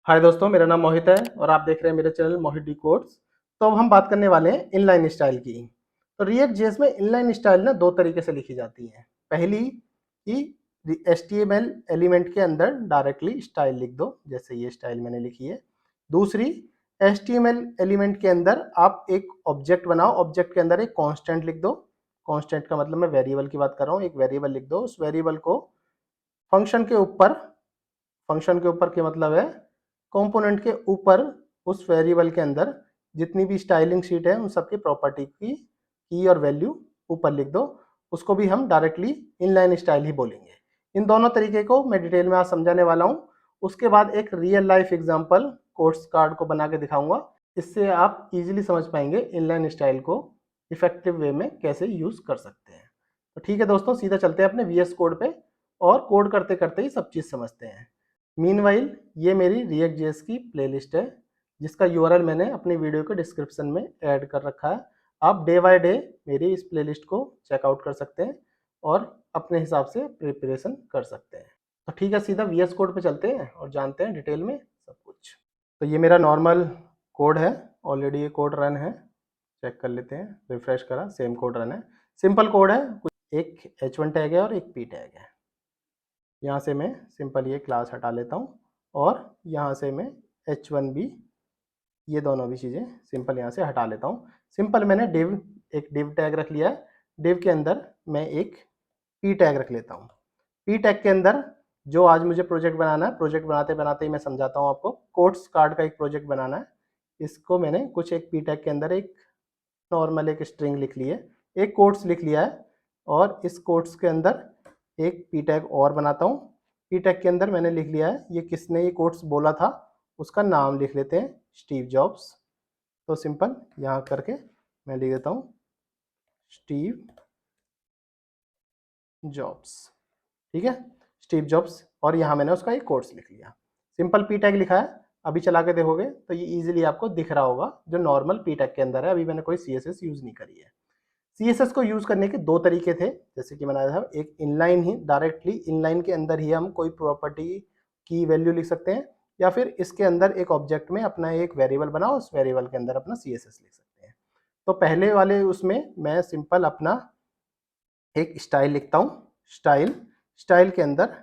हाय दोस्तों, मेरा नाम मोहित है और आप देख रहे हैं मेरे चैनल मोहित डी कोड्स। तो अब हम बात करने वाले हैं इनलाइन स्टाइल की। तो रिएक्ट जेएस में इनलाइन स्टाइल ना दो तरीके से लिखी जाती है। पहली कि एचटीएमएल एलिमेंट के अंदर डायरेक्टली स्टाइल लिख दो, जैसे ये स्टाइल मैंने लिखी है। दूसरी, एचटीएमएल एलिमेंट के अंदर आप एक ऑब्जेक्ट बनाओ, ऑब्जेक्ट के अंदर एक कांस्टेंट लिख दो। कांस्टेंट का मतलब मैं वेरिएबल की बात कर रहा हूँ। एक वेरिएबल लिख दो, उस वेरिएबल को फंक्शन के ऊपर, फंक्शन के ऊपर के मतलब है कंपोनेंट के ऊपर, उस वेरिएबल के अंदर जितनी भी स्टाइलिंग शीट है उन सबकी प्रॉपर्टी की और वैल्यू ऊपर लिख दो। उसको भी हम डायरेक्टली इनलाइन स्टाइल ही बोलेंगे। इन दोनों तरीके को मैं डिटेल में आज समझाने वाला हूँ। उसके बाद एक real life example course card को बना के दिखाऊंगा। इससे आप इजीली समझ पाएंगे इनलाइन स्टाइल को इफेक्टिव वे में कैसे यूज कर सकते हैं। तो ठीक है दोस्तों, सीधा चलते हैं अपने वीएस कोड पे और कोड करते करते ही सब चीज़ समझते हैं। मीनवाइल ये मेरी रिएक्ट जेएस की प्लेलिस्ट है, जिसका यूआरएल मैंने अपनी वीडियो के डिस्क्रिप्शन में ऐड कर रखा है। आप डे बाय डे मेरी इस प्लेलिस्ट को चेकआउट कर सकते हैं और अपने हिसाब से प्रिपरेशन कर सकते हैं। तो ठीक है, सीधा वीएस कोड पे चलते हैं और जानते हैं डिटेल में सब कुछ। तो ये मेरा नॉर्मल कोड है, ऑलरेडी ये कोड रन है। चेक कर लेते हैं, रिफ्रेश करा, सेम कोड रन है। सिंपल कोड है, एक h1 टैग है और एक p टैग है। यहाँ से मैं सिंपल ये क्लास हटा लेता हूँ और यहाँ से मैं h1b, ये दोनों भी चीज़ें सिंपल यहाँ से हटा लेता हूँ। सिंपल मैंने एक div टैग रख लिया है। div के अंदर मैं एक p टैग रख लेता हूँ। p टैग के अंदर जो आज मुझे प्रोजेक्ट बनाना है, प्रोजेक्ट बनाते बनाते ही मैं समझाता हूँ आपको। कोट्स कार्ड का एक प्रोजेक्ट बनाना है। इसको मैंने कुछ एक p टैग के अंदर एक नॉर्मल एक स्ट्रिंग लिख ली है, एक कोट्स लिख लिया है और इस कोट्स के अंदर एक पी टैग और बनाता हूँ। पी टैग के अंदर मैंने लिख लिया है ये किसने ये कोट्स बोला था, उसका नाम लिख लेते हैं, स्टीव जॉब्स। तो सिंपल यहाँ करके मैं लिख देता हूँ स्टीव जॉब्स। ठीक है, स्टीव जॉब्स, और यहाँ मैंने उसका एक कोट्स लिख लिया। सिंपल पी टैग लिखा है। अभी चला के देखोगे तो ये इजीली आपको दिख रहा होगा जो नॉर्मल पी टैग के अंदर है। अभी मैंने कोई सीएसएस यूज नहीं करी है। सीएसएस को यूज करने के दो तरीके थे, जैसे कि मैंने था, एक इनलाइन ही, डायरेक्टली इनलाइन के अंदर ही हम कोई प्रॉपर्टी की वैल्यू लिख सकते हैं, या फिर इसके अंदर एक ऑब्जेक्ट में अपना एक वेरिएबल बनाओ, उस वेरिएबल के अंदर अपना सीएसएस लिख सकते हैं। तो पहले वाले उसमें मैं सिंपल अपना एक स्टाइल लिखता हूँ। स्टाइल के अंदर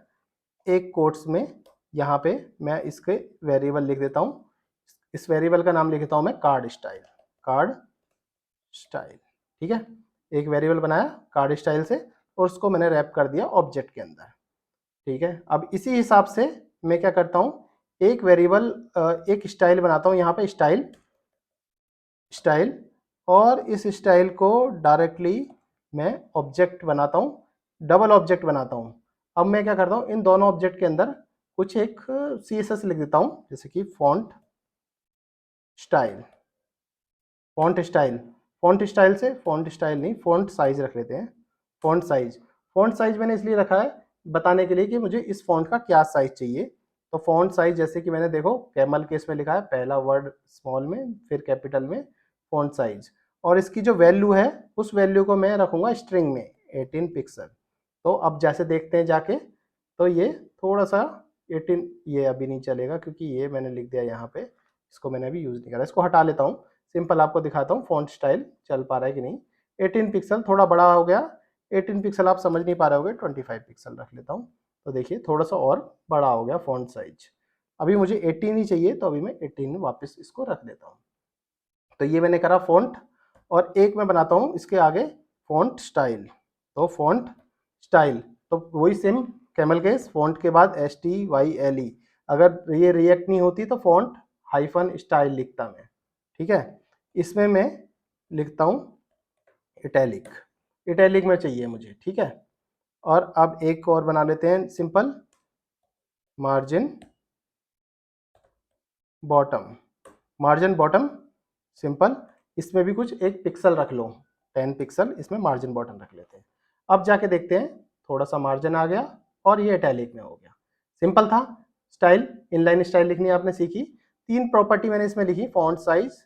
एक कोट्स में यहाँ पे मैं इसके वेरिएबल लिख देता हूँ। इस वेरिएबल का नाम लिखता हूँ मैं कार्ड स्टाइल। ठीक है, एक वेरिएबल बनाया कार्ड स्टाइल से और उसको मैंने रैप कर दिया ऑब्जेक्ट के अंदर। ठीक है, अब इसी हिसाब से मैं क्या करता हूँ, एक वेरिएबल एक स्टाइल बनाता हूँ यहाँ पे, स्टाइल, और इस स्टाइल को डायरेक्टली मैं ऑब्जेक्ट बनाता हूँ, डबल ऑब्जेक्ट बनाता हूँ। अब मैं क्या करता हूँ, इन दोनों ऑब्जेक्ट के अंदर कुछ एक सीएसएस लिख देता हूँ, जैसे कि स्टाइल फॉन्ट स्टाइल से फॉन्ट स्टाइल नहीं, फॉन्ट साइज रख लेते हैं। फॉन्ट साइज मैंने इसलिए रखा है बताने के लिए कि मुझे इस फॉन्ट का क्या साइज चाहिए। तो फॉन्ट साइज जैसे कि मैंने देखो कैमल केस में लिखा है, पहला वर्ड स्मॉल में फिर कैपिटल में फॉन्ट साइज, और इसकी जो वैल्यू है उस वैल्यू को मैं रखूंगा स्ट्रिंग में 18 पिक्सल। तो अब जैसे देखते हैं जाके, तो ये थोड़ा सा 18, ये अभी नहीं चलेगा क्योंकि ये मैंने लिख दिया यहाँ पे, इसको मैंने अभी यूज नहीं करा, इसको हटा लेता हूँ। सिंपल आपको दिखाता हूँ फॉन्ट स्टाइल चल पा रहा है कि नहीं। 18 पिक्सल थोड़ा बड़ा हो गया, 18 पिक्सल आप समझ नहीं पा रहे होगे, 25 पिक्सल रख लेता हूँ। तो देखिए थोड़ा सा और बड़ा हो गया फॉन्ट साइज। अभी मुझे 18 ही चाहिए, तो अभी मैं 18 में वापस इसको रख देता हूँ। तो ये मैंने करा फॉन्ट, और एक मैं बनाता हूँ इसके आगे फॉन्ट स्टाइल। तो फॉन्ट स्टाइल तो वही सेम कैमल केस, फॉन्ट के बाद STYLE। अगर ये रिएक्ट नहीं होती तो फॉन्ट हाइफन स्टाइल लिखता मैं। ठीक है, इसमें मैं लिखता हूँ इटैलिक में चाहिए मुझे। ठीक है, और अब एक और बना लेते हैं सिंपल, मार्जिन बॉटम सिंपल, इसमें भी कुछ एक पिक्सल रख लो, 10 पिक्सल इसमें मार्जिन बॉटम रख लेते हैं। अब जाके देखते हैं, थोड़ा सा मार्जिन आ गया और ये इटैलिक में हो गया। सिंपल था। स्टाइल, इनलाइन स्टाइल लिखनी आपने सीखी। 3 प्रॉपर्टी मैंने इसमें लिखी, फॉन्ट साइज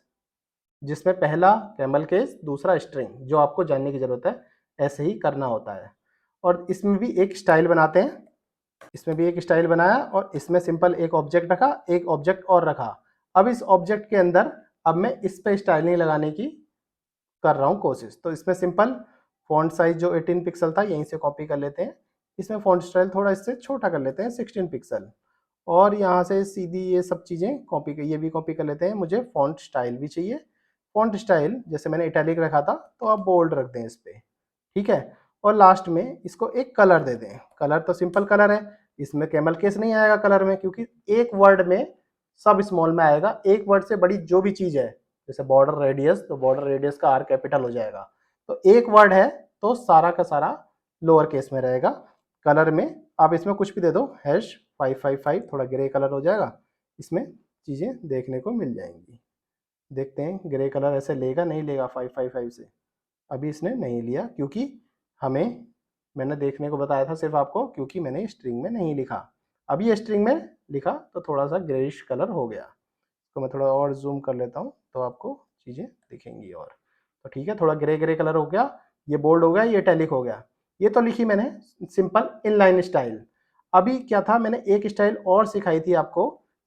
जिसमें पहला कैमल केस, दूसरा स्ट्रिंग, जो आपको जानने की जरूरत है, ऐसे ही करना होता है। और इसमें भी एक स्टाइल बनाते हैं, इसमें भी एक स्टाइल बनाया और इसमें सिंपल एक ऑब्जेक्ट रखा, एक ऑब्जेक्ट और रखा। अब इस ऑब्जेक्ट के अंदर अब मैं इस पे स्टाइलिंग लगाने की कर रहा हूँ कोशिश। तो इसमें सिंपल फॉन्ट साइज जो 18 पिक्सल था यहीं से कॉपी कर लेते हैं। इसमें फॉन्ट स्टाइल थोड़ा इससे छोटा कर लेते हैं 16 पिक्सल, और यहाँ से सीधी ये सब चीज़ें कॉपी कर, ये भी कॉपी कर लेते हैं। मुझे फॉन्ट स्टाइल भी चाहिए। फॉन्ट स्टाइल जैसे मैंने इटैलिक रखा था तो आप बोल्ड रख दें इस पे, ठीक है। और लास्ट में इसको एक कलर दे दें। कलर तो सिंपल कलर है, इसमें कैमल केस नहीं आएगा कलर में, क्योंकि एक वर्ड में सब स्मॉल में आएगा। एक वर्ड से बड़ी जो भी चीज़ है, जैसे बॉर्डर रेडियस, तो बॉर्डर रेडियस का आर कैपिटल हो जाएगा। तो एक वर्ड है तो सारा का सारा लोअर केस में रहेगा। कलर में आप इसमें कुछ भी दे दो, हैश 555, थोड़ा ग्रे कलर हो जाएगा। इसमें चीज़ें देखने को मिल जाएंगी। देखते हैं ग्रे कलर ऐसे लेगा नहीं लेगा 555 से। अभी इसने नहीं लिया, क्योंकि हमें, मैंने देखने को बताया था सिर्फ आपको, क्योंकि मैंने स्ट्रिंग में नहीं लिखा। अभी ये स्ट्रिंग में लिखा तो थोड़ा सा ग्रेइश कलर हो गया। तो मैं थोड़ा और जूम कर लेता हूँ तो आपको चीज़ें दिखेंगी। और तो ठीक है, थोड़ा ग्रे ग्रे कलर हो गया, ये बोल्ड हो गया, ये टैलिक हो गया। ये तो लिखी मैंने सिंपल इनलाइन स्टाइल। अभी क्या था, मैंने एक स्टाइल और सिखाई थी आपको।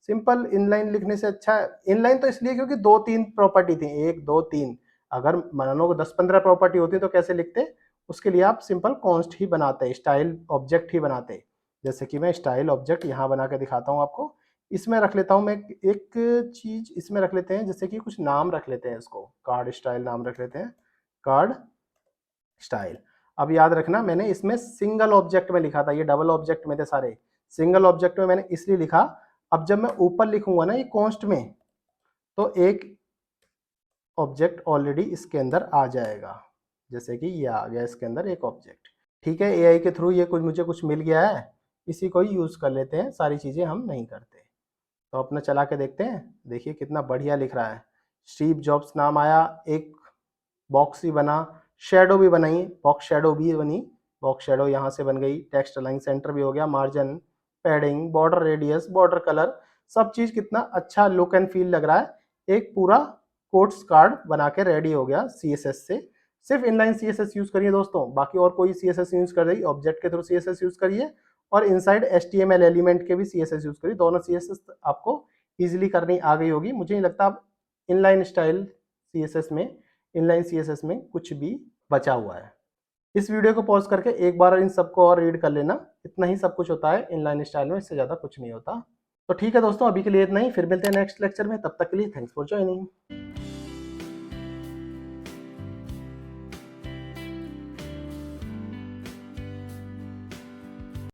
सिंपल इनलाइन लिखने से अच्छा, इनलाइन तो इसलिए क्योंकि दो तीन प्रॉपर्टी थी, एक दो तीन। अगर मानो 10-15 प्रॉपर्टी होती तो कैसे लिखते, उसके लिए आप सिंपल कॉन्स्ट ही बनाते, स्टाइल ऑब्जेक्ट ही बनाते। जैसे कि मैं स्टाइल ऑब्जेक्ट यहाँ बना के दिखाता हूँ आपको। इसमें रख लेता हूँ मैं एक चीज, इसमें रख लेते हैं जैसे कि कुछ नाम रख लेते हैं, इसको कार्ड स्टाइल नाम रख लेते हैं, कार्ड स्टाइल। अब याद रखना, मैंने इसमें सिंगल ऑब्जेक्ट में लिखा था, ये डबल ऑब्जेक्ट में थे सारे। सिंगल ऑब्जेक्ट में मैंने इसलिए लिखा, अब जब मैं ऊपर लिखूंगा ना ये कॉन्स्ट में, तो एक ऑब्जेक्ट ऑलरेडी इसके अंदर आ जाएगा। जैसे कि ये आ गया इसके अंदर एक ऑब्जेक्ट। ठीक है, एआई के थ्रू ये कुछ मुझे कुछ मिल गया है, इसी को ही यूज कर लेते हैं, सारी चीजें हम नहीं करते। तो अपना चला के देखते हैं। देखिए कितना बढ़िया लिख रहा है। स्टीव जॉब्स नाम आया, एक बॉक्स ही बना, शेडो भी बनाई, बॉक्स शेडो भी बनी, बॉक्स शेडो यहाँ से बन गई, टेक्स्ट अलाइन सेंटर भी हो गया, margin, padding, border radius, border colour, सब चीज़ कितना अच्छा लुक एंड फील लग रहा है। एक पूरा कोट्स कार्ड बना के रेडी हो गया सीएसएस से। सिर्फ इनलाइन सीएसएस यूज करिए दोस्तों, बाकी और कोई सीएसएस यूज कर रही ऑब्जेक्ट के थ्रू सीएसएस यूज करिए, और इनसाइड एचटीएमएल एलिमेंट के भी सीएसएस यूज करिए। दोनों सीएसएस आपको इजीली करनी आ गई होगी। मुझे नहीं लगता आप इनलाइन स्टाइल सीएसएस में, इनलाइन सीएसएस में कुछ भी बचा हुआ है। इस वीडियो को पॉज करके एक बार इन सबको और रीड कर लेना। इतना ही सब कुछ होता है इनलाइन स्टाइल में, इससे ज़्यादा कुछ नहीं होता। तो ठीक है दोस्तों, अभी के लिए इतना ही, फिर मिलते हैं नेक्स्ट लेक्चर में। तब तक के लिए थैंक्स फॉर ज्वाइनिंग।